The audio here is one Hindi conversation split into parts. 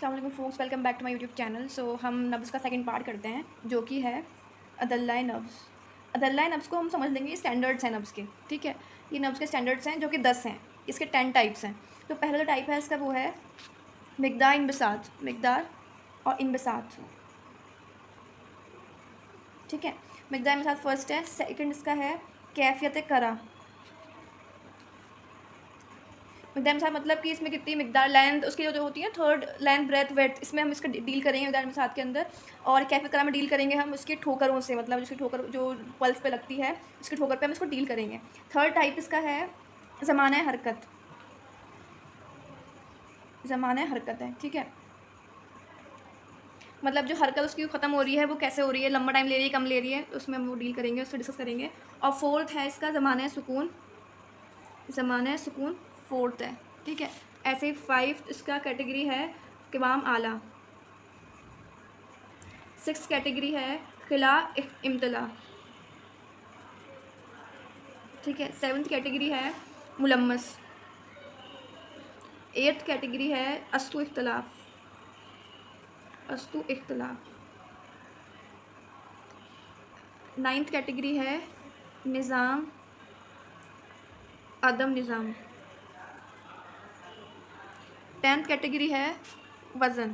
अस्सलाम वालेकुम folks, welcome back to my YouTube channel. So हम नब्ज़ का सेकंड पार्ट करते हैं जो कि है अदल्लाए नब्ज़। अदल्लाए नब्ज़ को हम समझ लेंगे स्टैंडर्ड्स हैं नब्ज़ के, ठीक है। ये नब्ज़ के स्टैंडर्ड्स हैं जो कि 10 हैं। इसके 10 टाइप्स हैं। तो पहला जो टाइप है इसका वो है मिक़दार इनबिसात, मिक़दार और इनबिसात, ठीक है। मिक़दार इनबिसात फर्स्ट है। सेकंड इसका है कैफ़ियत करा। मिक़दार मिसाल मतलब कि इसमें कितनी मिक़दार लेंथ उसकी जो होती है, थर्ड लेंथ ब्रेथ वेड्थ, इसमें हम इसका डील करेंगे मिक़दार मिसाल के अंदर। और कैफ़ियत करा में डील करेंगे हम उसके ठोकरों से, मतलब उसकी ठोकर जो पल्स पे लगती है उसकी ठोकर पे हम इसको डील करेंगे। थर्ड टाइप इसका है ज़माना हरकत, ज़माना हरकत है, ठीक है। मतलब जो हरकत उसकी ख़त्म हो रही है वो कैसे हो रही है, लंबा टाइम ले रही है, कम ले रही है, उसमें हम वो डील करेंगे, उसको डिस्कस करेंगे। और फोर्थ है इसका ज़माना सुकून, ज़माना सुकून फोर्थ है, ठीक है। ऐसे ही 5 इसका कैटेगरी है क़िवाम आला। 6 कैटेगरी है खिला इम्तला, ठीक है। 7th कैटेगरी है मुलम्मस। 8th कैटेगरी है अस्तु इख्तलाफ, अस्तु इख्तलाफ। 9th कैटेगरी है निज़ाम अदम निज़ाम। 10th कैटेगरी है वज़न,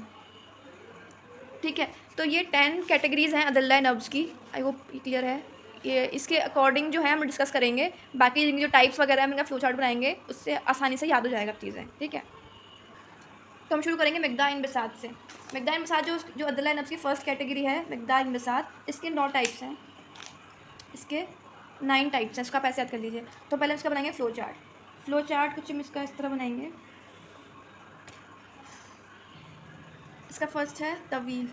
ठीक है। तो ये 10 कैटेगरीज़ हैं अदल्लाए नब्ज़ की। आई होप ये क्लियर है। ये इसके अकॉर्डिंग जो है हम डिस्कस करेंगे। बाकी इनकी जो टाइप्स वगैरह हम इनका फ्लो चार्ट बनाएंगे, उससे आसानी से याद हो जाएगा चीज़ें, ठीक है। तो हम शुरू करेंगे मिक़दार इनबिसात से। मिक़दार इनबिसात जो अदल्लाए नब्ज़ की फ़र्स्ट कैटेगरी है मिक़दार इनबिसात, इसके 9 टाइप्स हैं, इसके 9 टाइप्स हैं। इसका पैसे याद कर लीजिए। तो पहले इसका बनाएंगे फ़्लो चार्ट। फ़्लो चार्ट कुछ हम इसका इस तरह बनाएंगे। इसका फर्स्ट है तवील,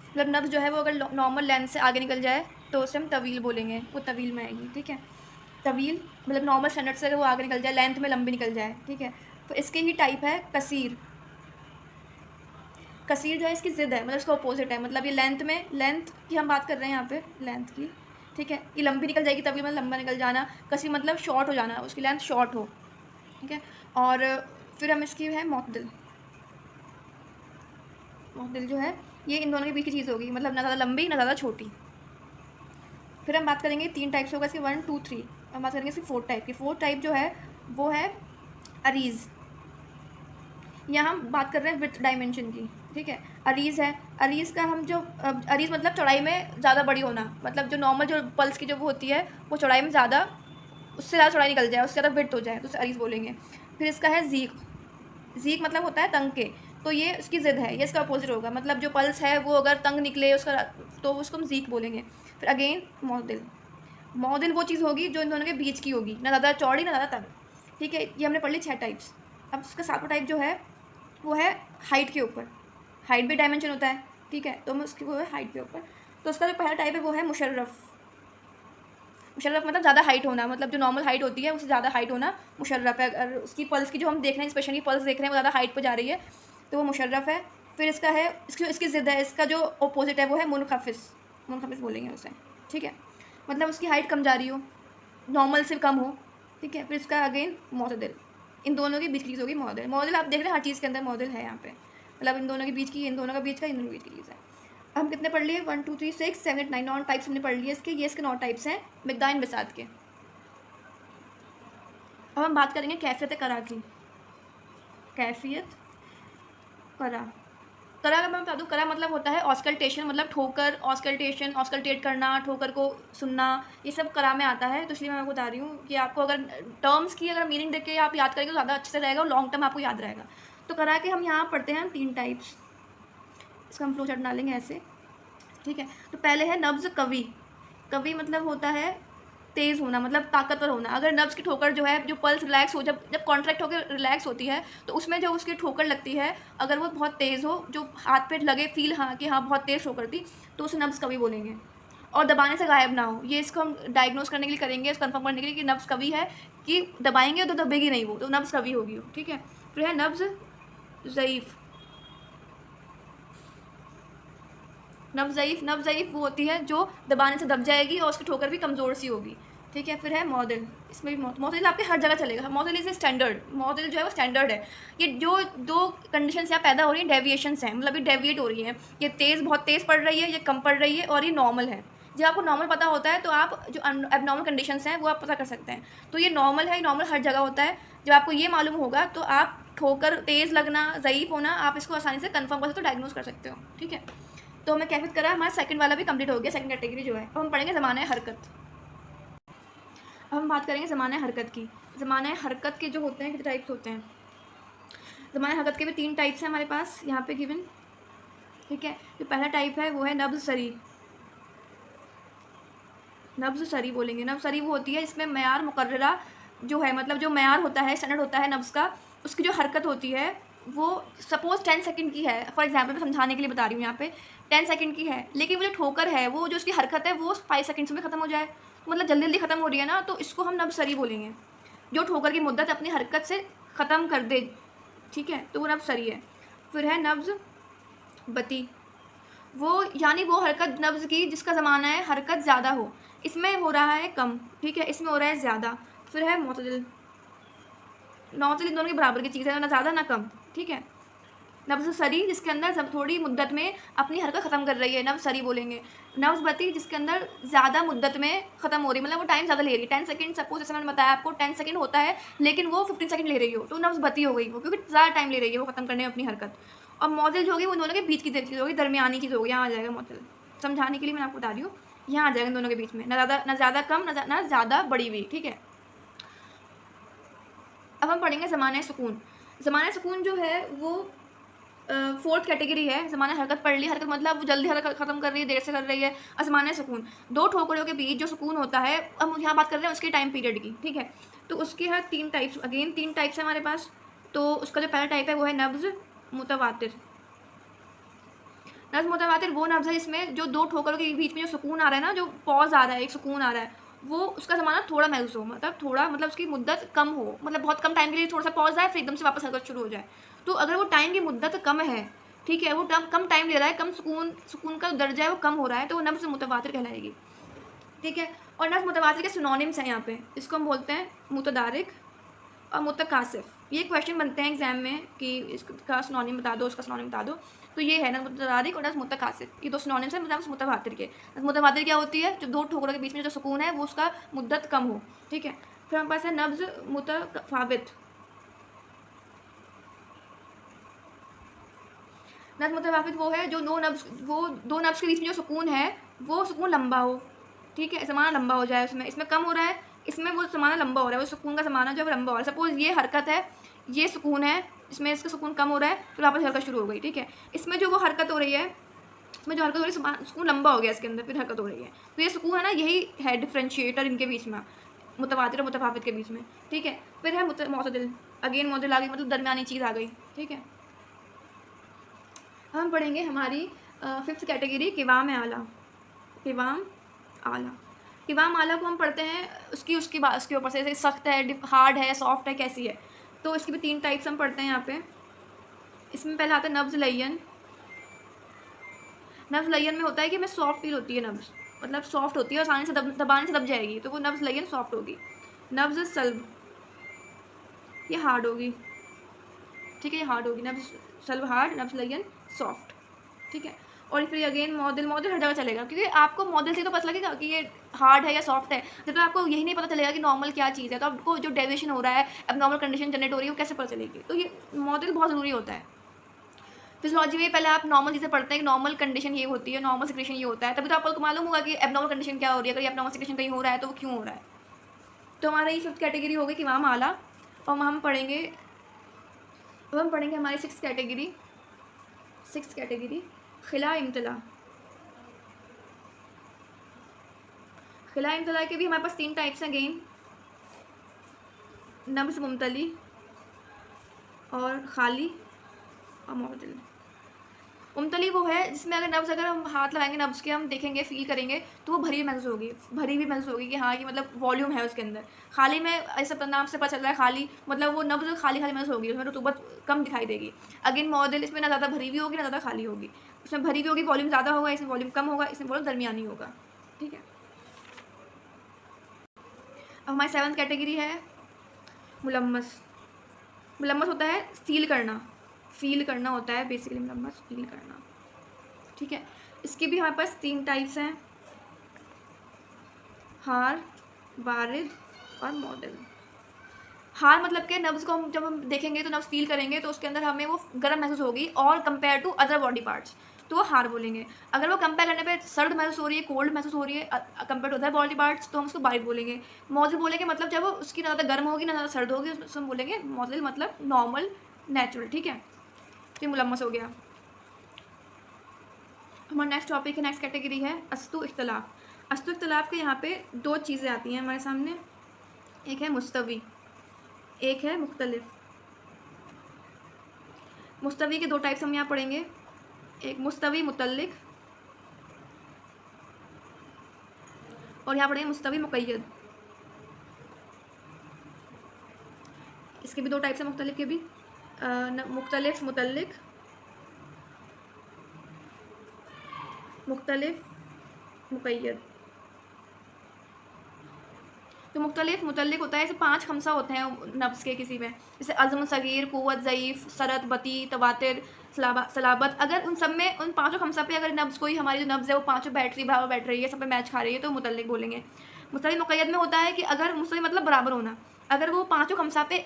मतलब नब्ज़ जो है वो अगर नॉर्मल लेंथ से आगे निकल जाए तो उसे हम तवील बोलेंगे, वो तवील में आएगी, ठीक है। तवील मतलब नॉर्मल स्टैंडर्ड से अगर वो आगे निकल जाए, लेंथ में लंबी निकल जाए, ठीक है। तो इसके ही टाइप है कसीर। कसीर जो है इसकी ज़िद है, मतलब इसका अपोजिट है। मतलब ये लेंथ की हम बात कर रहे हैं यहाँ पे, लेंथ की, ठीक है। ये लंबी निकल जाएगी, तवील मतलब लंबा निकल जाना। कसीर मतलब शॉर्ट हो जाना, उसकी लेंथ शॉर्ट हो, ठीक है। और फिर हम इसकी है मोतदिल। मोतदिल जो है ये इन दोनों के बीच की चीज़ होगी, मतलब ना ज़्यादा लंबी ना ज़्यादा छोटी। फिर हम बात करेंगे 3 टाइप्स होगा इसकी, 1 2 3। हम बात करेंगे इसकी 4 टाइप की। 4 टाइप जो है वो है अरीज़। यहाँ हम बात कर रहे हैं विथ डायमेंशन की, ठीक है। अरीज़ है, अरीज़ का हम जो अरीज़ मतलब चौड़ाई में ज़्यादा बड़ी होना, मतलब जो नॉर्मल जो पल्स की जो वो होती है वो चौड़ाई में ज़्यादा, उससे ज़्यादा चौड़ाई निकल जाए, उससे ज़्यादा विड्थ हो जाए तो उसे अरीज़ बोलेंगे। फिर इसका है ज़ीक। ज़ीक मतलब होता है तंग के, तो ये उसकी ज़िद है, ये इसका अपोजिट होगा। मतलब जो पल्स है वो अगर तंग निकले उसका, तो उसको हम ज़ीक बोलेंगे। फिर अगेन मोदिल। मोदिल वो चीज़ होगी जो इन दोनों के बीच की होगी, ना ज़्यादा चौड़ी ना ज़्यादा तंग, ठीक है। ये हमने पढ़ ली 6 टाइप्स। अब इसका 7वां टाइप जो है वो है हाइट के ऊपर। हाइट भी डायमेंशन होता है, ठीक है। तो उसकी वो है हाइट के ऊपर। तो उसका जो पहला टाइप है वो है मुशर्रफ। मुशर्रफ मतलब ज़्यादा हाइट होना, मतलब जो नॉर्मल हाइट होती है उससे ज़्यादा हाइट होना मुशर्रफ है। अगर उसकी पल्स की जो हम देख रहे हैं, स्पेशली पल्स देख रहे हैं वो ज़्यादा हाइट पर जा रही है तो वो मुशर्रफ है। फिर इसका है इसकी ज़िद है, इसका जो अपोजिट है वो है मुनखफिस। मुनखफिस बोलेंगे उसे, ठीक है। मतलब उसकी हाइट कम जा रही हो, नॉर्मल से कम हो, ठीक है। फिर इसका अगेन मोतदिल। इन दोनों के बीच की चीज़ होगी मोतदिल। मोतदिल आप देख रहे हैं हर चीज़ के अंदर मोतदिल है यहाँ पे, मतलब इन दोनों के बीच की, इन दोनों का बीच का, इन दोनों के बीच की चीज़ है। अब हम कितने पढ़ लिए, 1 2 3 6 7 8 9, 9 टाइप्स हमने पढ़ लिए इसके। ये इसके 9 टाइप्स हैं मिक़दार इनबिसात के। अब हम बात करेंगे कैफ़ियत करा की। कैफ़ियत करा, करा का मैं बता दूँ, करा मतलब होता है ऑस्कल्टेशन, मतलब ठोकर, ऑस्कल्टेशन, ऑस्कल्टेट करना, ठोकर को सुनना, ये सब करा में आता है। तो इसलिए मैं आपको बता रही हूँ कि आपको अगर टर्म्स की अगर मीनिंग देख के आप याद करेंगे तो ज़्यादा अच्छे से रहेगा और लॉन्ग टर्म आपको याद रहेगा। तो करा के हम यहाँ पढ़ते हैं 3 टाइप्स। इसका हम फ्लो चार्ट बना लेंगे ऐसे, ठीक है। तो पहले है नब्ज़ कवी। कवी मतलब होता है तेज़ होना, मतलब ताकतवर होना। अगर नब्ज़ की ठोकर जो है, जो पल्स रिलैक्स हो, जब जब कॉन्ट्रैक्ट होकर रिलैक्स होती है तो उसमें जो उसकी ठोकर लगती है, अगर वो बहुत तेज़ हो, जो हाथ पे लगे फील, हाँ कि हाँ बहुत तेज़ ठोकर थी, तो उसे नब्ज़ कवी बोलेंगे। और दबाने से गायब ना हो, ये इसको हम डायग्नोस करने के लिए करेंगे, कंफर्म करने के लिए कि नब्ज़ कवी है, कि दबाएंगे तो दबेगी नहीं वो, तो नब्ज़ कवी होगी, ठीक है। फिर है नब्ज़ ज़ईफ़। नब्ज़ ज़ईफ़ वो होती है जो दबाने से दब जाएगी और उसकी ठोकर भी कमज़ोर सी होगी, ठीक है। फिर है मॉडल, इसमें भी मॉडल आपके हर जगह चलेगा। Model is a standard, model जो है वो स्टैंडर्ड है। ये जो दो कंडीशंस यहाँ पैदा हो रही हैं डेविएशंस हैं, मतलब ये डेविएट हो रही हैं, ये तेज़ बहुत तेज़ पड़ रही है, ये कम पड़ रही है, और ये नॉर्मल है। जब आपको नॉर्मल पता होता है तो आप जो एबनॉर्मल कंडीशंस हैं वो आप पता कर सकते हैं। तो ये नॉर्मल है, नॉर्मल हर जगह होता है। जब आपको ये मालूम होगा तो आप ठोकर, तेज़ लगना, ज़ईफ़ होना, आप इसको आसानी से कन्फर्म कर सकते हो, डायग्नोज कर सकते हो। ठीक है, तो हमें कैफियत करा, हमारा सेकंड वाला भी कंप्लीट हो गया, सेकंड कैटेगरी जो है। अब हम पढ़ेंगे ज़माना हरकत। अब हम बात करेंगे ज़माना हरकत की। ज़माना हरकत के जो होते हैं कितने टाइप्स होते हैं। ज़माना हरकत के भी 3 टाइप्स हैं हमारे पास यहाँ पे गिवन। ठीक है, जो पहला टाइप है वो है नब्ज़ सरी। नब्ज़ सरी बोलेंगे। नब्ज़ सरी वो होती है इसमें मयार मुकर्ररा जो है, मतलब जो मयार होता है, स्टैंडर्ड होता है नब्ज़ का, उसकी जो हरकत होती है वो सपोज़ 10 सेकंड की है। फॉर एग्जांपल मैं समझाने के लिए बता रही हूँ, यहाँ पे 10 सेकंड की है, लेकिन वो जो ठोकर है, वो जो उसकी हरकत है वो 5 सेकंड्स में ख़त्म हो जाए, मतलब जल्दी जल्दी ख़त्म हो रही है ना, तो इसको हम नब्ज़ सरी बोलेंगे। जो ठोकर की मुद्दत अपनी हरकत से ख़त्म कर दे, ठीक है, तो वो नब्ज़ सरी है। फिर है नब्ज़ बती, वो यानी वो हरकत नब्ज़ की जिसका ज़माना है हरकत ज़्यादा हो, इसमें हो रहा है कम, ठीक है, इसमें हो रहा है ज़्यादा। फिर है मोतदिल। मोतदिल इन दोनों के बराबर की चीज़ है, ना ज़्यादा ना कम, ठीक है। नब्ज़ सरी जिसके अंदर सब थोड़ी मुद्दत में अपनी हरकत ख़त्म कर रही है, नब्ज़ सरी बोलेंगे। नब्ज़ बती जिसके अंदर ज़्यादा मुद्दत में ख़त्म हो रही है, मतलब वो टाइम ज़्यादा ले रही है। 10 सेकंड सपोज़, जैसे मैंने बताया आपको 10 सेकंड होता है, लेकिन वो 15 सेकंड ले रही हो, तो नब्ज़ बती हो गई वो, क्योंकि ज़्यादा टाइम ले रही है वो ख़त्म करने में अपनी हरकत। और मोतदिल जो होगी वो दोनों के बीच की चीज़ होगी, दरमियानी चीज़ होगी, यहाँ आ जाएगा मोतदिल। समझाने के लिए मैं आपको बता रही हूँ, यहाँ आ जाएगा इन दोनों के बीच में, ना ज़्यादा कम, ना ज़्यादा बड़ी हुई, ठीक है। अब हम पढ़ेंगे ज़माना सुकून। ज़माना सुकून जो है वो 4th कैटेगरी है। ज़माना हरकत पढ़ ली, हरकत मतलब वो जल्दी हरकत ख़त्म कर रही है, देर से कर रही है। और ज़माना सुकून, दो ठोकरों के बीच जो सुकून होता है, अब हम यहाँ बात कर रहे हैं उसके टाइम पीरियड की, ठीक है। तो उसके है 3 टाइप्स, अगेन 3 टाइप्स है हमारे पास। तो उसका जो पहला टाइप है वो है नब्ज़ मुतवातिर। नब्ज़ मुतवातिर वो नब्ज़ है जिसमें जो दो ठोकरों के बीच में जो सुकून आ रहा है ना, जो पॉज़ आ रहा है, एक सुकून आ रहा है, वो उसका ज़माना थोड़ा महसूस हो, मतलब थोड़ा, मतलब उसकी मुद्दत कम हो, मतलब बहुत कम टाइम के लिए थोड़ा सा पॉज़ आए, फिर एकदम से वापस हरकत शुरू हो जाए। तो अगर वो टाइम की मुद्दत कम है, ठीक है, वो कम टाइम ले रहा है, कम सुकून का दर्जा है वो कम हो रहा है, तो वो नब्ज़ मुतवातिर कहलाएगी, ठीक है। और नब्ज़ मुतवातिर के सिनोनिम्स हैं यहाँ पे, इसको हम बोलते हैं मुतदारिक और मुतकासिफ। ये क्वेश्चन बनते हैं एग्जाम में कि इसका सिनोनिम बता दो, उसका सिनोनिम बता दो। तो ये है नब्ज़ मुतदारिक और नब्ज़ मुतकासिफ, ये दो सिनोनिम्स हैं नब्ज़ मुतवातिर के। नब्ज़ मुतवातिर क्या होती है, जो दो ठोकरों के बीच में जो सुकून है वो उसका मुद्दत कम हो, ठीक है। फिर हमारे पास है नब्ज़ मुतफावित। नब्ज़ मुतफावित वो है जो दो नब्ज़ के बीच में जो सुकून है वो सुकून लंबा हो, ठीक है, ज़माना लंबा हो जाए उसमें, इसमें कम हो रहा है, इसमें वो ज़माना लंबा हो रहा है, वो सुकून का ज़माना जो है लंबा हो रहा है। सपोज़ ये हरकत है, ये सुकून है, इसमें इसका सुकून कम हो रहा है, फिर वापस हरकत शुरू हो गई, ठीक है। इसमें जो वो हरकत हो रही है, इसमें जो हरकत हो रही है, सुकून लंबा हो गया इसके अंदर, फिर हरकत हो रही है। तो ये सुकून है ना, यही है डिफ्रेंशिएटर इनके बीच में, मुतवातिर और मुतफावित के बीच में, ठीक है। फिर है मुतदिल, अगेन मुतदिल आ गई, मतलब दरमियानी चीज़ आ गई, ठीक है। हम पढ़ेंगे हमारी 5th कैटेगरी किवाम आला। किवाम आला, किवाम आला को हम पढ़ते हैं उसके ऊपर से, सख्त है, हार्ड है, सॉफ्ट है, कैसी है। तो इसकी भी 3 टाइप्स हम पढ़ते हैं यहाँ पे। इसमें पहला आता है नब्ज़ लय्यन। नब्ज़ लय्यन में होता है कि हमें सॉफ्ट फील होती है नब्ज़, मतलब सॉफ्ट होती है और आसानी से दबाने से दब जाएगी, तो वो नब्ज़ लय्यन सॉफ्ट होगी। नब्ज़ सल्ब, ये हार्ड होगी, ठीक है, ये हार्ड होगी। नब्ज़ सल्ब हार्ड, नब्ज़ लय्यन सॉफ्ट, ठीक है। और फिर अगेन मॉडल हर जगह चलेगा, क्योंकि आपको मॉडल से तो पता लगेगा कि ये हार्ड है या सॉफ्ट है, जब तक आपको यही नहीं पता चलेगा कि नॉर्मल क्या चीज़ है, तो आपको जो डेविएशन हो रहा है, अब नॉर्मल कंडीशन जनरेट हो रही है, वो कैसे पता चलेगी। तो ये मॉडल बहुत ज़रूरी होता है। फिजियोलॉजी में पहले आप नॉर्मल चीज़ें पढ़ते हैं कि नॉर्मल कंडीशन ये होती है, नॉर्मल सिक्रेशन ये होता है, तभी तो आपको मालूम होगा कि एबनॉर्मल कंडीशन क्या हो रही है। अगर ये एबनॉर्मल सिक्रेशन कहीं हो रहा है तो वो क्यों हो रहा है। तो हमारा ये 5th कैटेगरी होगी कि वहाँ आला। और हम पढ़ेंगे, अब हम पढ़ेंगे हमारी 6th कैटेगरी खिला इम्तला। खिला इम्तला के भी हमारे पास 3 टाइप्स हैं अगेन, नब्ज़ मुमतली और खाली और मॉडल। मुमतली वो है जिसमें अगर हम हाथ लगाएंगे नब्ज़ के, हम देखेंगे, फील करेंगे, तो वो भरी हुई महसूस होगी कि हाँ, ये मतलब वॉल्यूम है उसके अंदर। खाली में ऐसा नाम से पता चल रहा है खाली, मतलब वो नब्ज़ खाली महसूस होगी, उसमें रतूबत कम दिखाई देगी। अगेन मॉडल, इसमें ना ज़्यादा भरी हुई होगी ना ज़्यादा खाली होगी, उसमें भरी हुई होगी, वॉल्यूम ज़्यादा होगा, इसमें वॉल्यूम कम होगा, इसमें वॉल्यूम दरमियानी होगा, ठीक है। अब हमारी 7th कैटेगरी है मुलम्मस। मुलम्मस होता है फील करना, फील करना होता है बेसिकली मुलम्मस, फील करना, ठीक है। इसके भी हमारे पास 3 टाइप्स हैं, हार, वारिद और मॉडल। हार मतलब के नब्ज़ को हम जब हम देखेंगे तो नब्ज़ फील करेंगे तो उसके अंदर हमें वो गर्म महसूस होगी और compare to other body parts, तो वो हार बोलेंगे। अगर वो कंपेयर करने पे सर्द महसूस हो रही है, कोल्ड महसूस हो रही है compare to other body parts, तो हम उसको बारिद बोलेंगे। मॉडल बोलेंगे मतलब जब उसकी ना ज़्यादा गर्म होगी ना ज़्यादा सर्द होगी, उसको हम बोलेंगे मॉडल, मतलब नॉर्मल, नेचुरल, ठीक है। तो मुलम्मस हो गया। हमारा नेक्स्ट टॉपिक है, नेक्स्ट कैटेगरी है अस्तु इख्तलाफ। अस्तु इख्तलाफ के यहाँ पे 2 चीज़ें आती हैं हमारे सामने, एक है मुस्तवी, एक है मुख्तलिफ। मुस्तवी के 2 टाइप्स हम यहाँ पढ़ेंगे, एक मुस्तवी मुतल्लिक और यहाँ पढ़ेंगे मुस्तवी मुक़य्यद। इसके भी 2 टाइप्स हैं मुख्तलिफ के भी, मुख्तलिफ मुतल्लिक, मुख्तलिफ मुक़य्यद। तो मुख्तलिफ मुतल्लिक होता है, जैसे 5 खमसा होते हैं नब्ज़ के किसी में, जैसे अज़्म सगीर, क़ुव्वत ज़ईफ़, सरत, बती, तवातिर, सलाबत। अगर उन सब में उन 5 खमसा पे अगर नब्ज़ कोई हमारी जो नब्ज़ है वो 5 बैठ रही है, सब पे मैच खा रही है, तो मुतल्लिक बोलेंगे। मुस्तवी मुक़य्यद में होता है कि अगर मुस्तवी मतलब बराबर होना, अगर वो 5 खमसा पे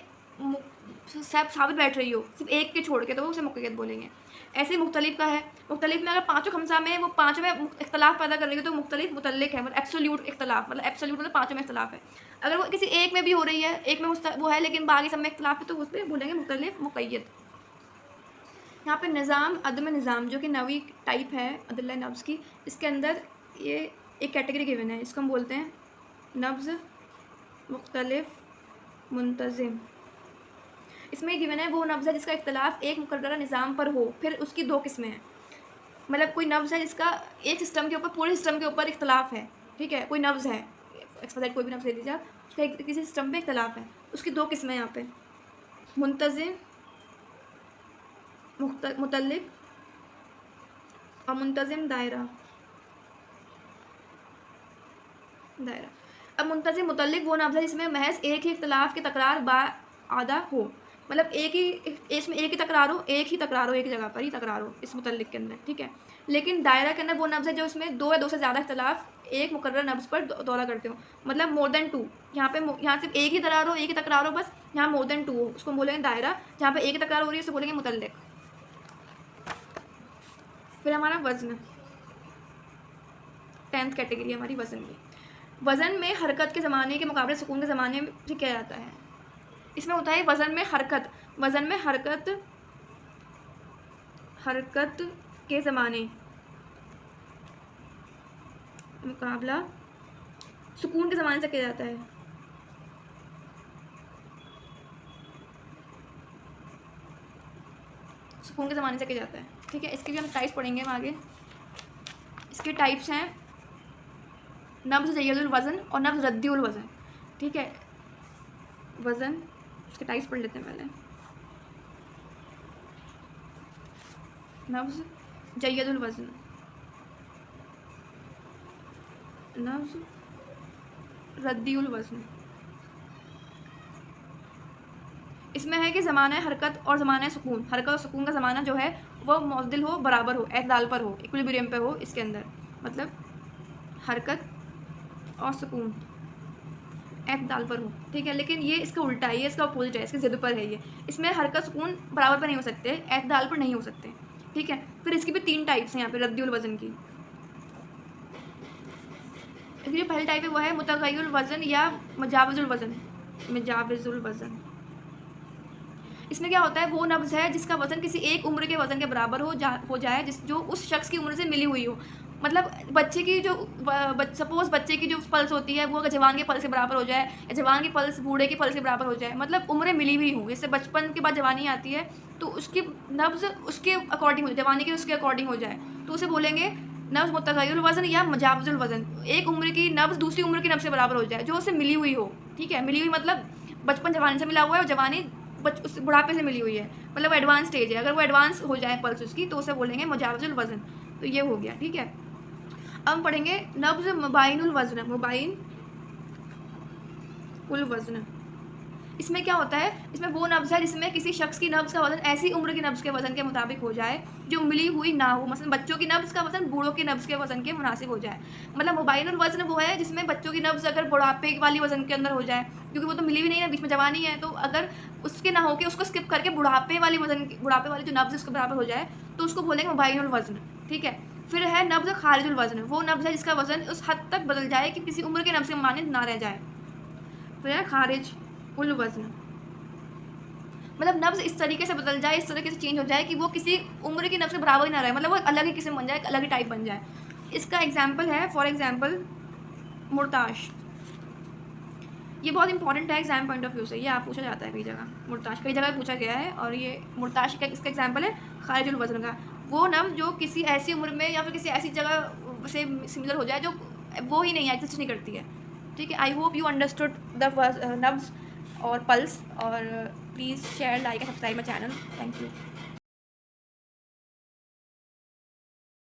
साबित बैठ रही हो सिर्फ एक के छोड़ के, तो वो उसे मुक़य्यद बोलेंगे। ऐसे ही मुख्तलिफ का है, मुख्तलिफ में अगर 5 खमसा में वो 5 में इख्तलाफ पैदा कर रही है तो मुख्तलिफ मुतल्लिक है, मतलब एब्सोल्यूट इख्तलाफ, मतलब एब्सोल्यूट मतलब 5 में इख्तलाफ है। अगर वो किसी एक में भी हो रही है, एक में वो है लेकिन बाकी सब में इख्तलाफ है, तो उस पर बोलेंगे मुख्तलिफ मुक़य्यद। यहाँ पे निज़ाम अदम निज़ाम जो कि 9वीं टाइप है अदल्ला नब्ज़ की, इसके अंदर ये एक कैटेगरी गिवन है, इसको हम बोलते हैं नब्ज़ मुख्तलिफ मुंतज़िम। इसमें गिवन है वो नब्ज़ है जिसका इख्तलाफ एक मुकर्ररा निज़ाम पर हो, फिर उसकी 2 किस्में हैं। मतलब कोई नब्ज़ है जिसका एक सिस्टम के ऊपर, पूरे सिस्टम के ऊपर इख्तलाफ है, ठीक है। कोई नब्ज़ है, एक्सपाइट कोई भी नब्ज़ ले लीजिए आप, उसका किसी सिस्टम पे इख्तलाफ है, उसकी 2 किस्में यहाँ पे, मुंतज़िम मुतल्लिक और मुंतज़िम दायरा। अब मुंतज़िम मुतल्लिक वो नब्ज़ है जिसमें महज एक ही इख्तलाफ की तकरार बाआदा हो, मतलब एक ही इसमें एक ही तकरार हो, एक ही जगह पर ही तकरार हो इस मुतल्लिक के अंदर, ठीक है। लेकिन दायरा के अंदर वो नब्ज़ है जो इसमें 2 या 2 से ज़्यादा इख्तलाफ एक मुकर्रर नब्ज़ पर दौरा करते हो, मतलब मोर देन 2। यहाँ सिर्फ एक ही तकरार हो बस, यहाँ मोर देन 2 हो, उसको बोलेंगे दायरा। जहाँ पे एक ही तकरार हो रही है उसको बोलेंगे मुतल्लिक। फिर हमारा वज़न, 10th कैटेगरी हमारी वज़न की। वज़न में हरकत के ज़माने के मुकाबले सुकून के ज़माने में ठीक किया जाता है। इसमें होता है वज़न में हरकत के ज़माने मुकाबला सुकून के ज़माने से किया जाता है। सुकून के ज़माने से किया जाता है, ठीक है। इसके भी हम टाइप्स पढ़ेंगे हम आगे। इसके टाइप्स हैं नब्ज़ जय्यदुल वज़न और नब्ज़ रद्दुल वज़न, ठीक है। वज़न इसके टाइप्स पढ़ लेते हैं पहले। नब्ज़ जय्यदुल वज़न, नब्ज़ रद्दुल वज़न। इसमें है कि ज़माना हरकत और ज़माना सुकून, हरकत और सुकून का ज़माना जो है वो मौदिल हो, बराबर हो, एतदाल पर हो, इक्विलिब्रियम पे हो इसके अंदर, मतलब हरकत और सुकून एतदाल पर हो, ठीक है। लेकिन ये इसका उल्टा है, ये इसका अपोजिट है, इसके ज़िद पर है ये। इसमें हरकत सुकून बराबर पर नहीं हो सकते, एतदाल पर नहीं हो सकते, ठीक है। फिर इसकी भी 3 टाइप्स हैं यहाँ पे रद्दुल वज़न की। इसकी जो पहली टाइप है वो है मुतग़य्यिरुल वज़न या मुजाविज़ुल वज़न। इसमें क्या होता है, वो नब्ज़ है जिसका वज़न किसी एक उम्र के वज़न के बराबर हो जाए जो उस शख्स की उम्र से मिली हुई हो। मतलब बच्चे की जो सपोज़ बच्चे की जो पल्स होती है वो अगर जवान के पल्स के बराबर हो जाए, या जवान की पल्स बूढ़े की पल्स के बराबर हो जाए, मतलब उम्रें मिली हुई हों। जैसे बचपन के बाद जवानी आती है तो उसकी नब्ज़ उसके अकॉर्डिंग हो, जवानी की उसके अकॉर्डिंग हो जाए, तो उसे बोलेंगे नब्ज़ मुतग़य्यिरुल वज़न या मुजाविज़ुल वज़न। एक उम्र की नब्ज़ दूसरी उम्र की नब्ज़ से बराबर हो जाए, जो उससे मिली हुई हो, ठीक है। मिली हुई मतलब बचपन जवानी से मिला हुआ है और जवानी उस बुढ़ापे से मिली हुई है, मतलब एडवांस स्टेज है। अगर वो एडवांस हो जाए पल्स उसकी, तो उसे बोलेंगे मुजाविज़ुल वज़न। तो ये हो गया, ठीक है। अब हम पढ़ेंगे नब्ज़ मुबायिनुल वज़न। कुल वज़न। इसमें क्या होता है, इसमें वो नब्ज़ है जिसमें किसी शख्स की नब्ज़ का वज़न ऐसी उम्र की नब्ज़ के वज़न के मुताबिक हो जाए जो मिली हुई ना हो। मसलन बच्चों की नब्ज़ का वज़न बूढ़ों की नब्ज़ के वज़न के मुनासिब हो जाए। मतलब मुबायनुल वज़न वो है जिसमें बच्चों की नब्ज़ अगर बुढ़ापे वाली वज़न के अंदर हो जाए, क्योंकि वो तो मिली भी नहीं है, बीच में जवानी है, तो अगर उसके ना हो के उसको स्किप करके बुढ़ापे वाली जो नब्ज़ उसके बराबर हो जाए, तो उसको बोलेंगे मुबायनुल वज़न। ठीक है। फिर है नब्ज़ खारिजुल वज़न, वो नब्ज़ है जिसका वज़न उस हद तक बदल जाए कि किसी उम्र के नब्ज़ के मानिंद ना रह जाए। फिर है खारिज उल वज़न, मतलब नब्ज़ इस तरीके से बदल जाए, इस तरीके से चेंज हो जाए कि वो किसी उम्र की नब्ज़ के बराबर ही ना रहे, मतलब वो अलग ही किस्म बन जाए, अलग ही टाइप बन जाए। इसका एग्जाम्पल है, फॉर एग्जाम्पल मुर्ताश। ये बहुत इंपॉर्टेंट है एग्जाम पॉइंट ऑफ व्यू से, ये आप पूछा जाता है कई जगह, मुर्ताश कई जगह पूछा गया है। और ये मुर्ताश का इसका एग्जाम्पल है खारिजुल वज़न का, वो नब्ज़ जो किसी ऐसी उम्र में या फिर किसी ऐसी जगह से सिमिलर हो जाए जो वो ही नहीं है, एग्जिस्ट नहीं करती है। ठीक है। I hope you understood the नब्ज़ और पल्स, और please share, like and subscribe my channel. Thank you.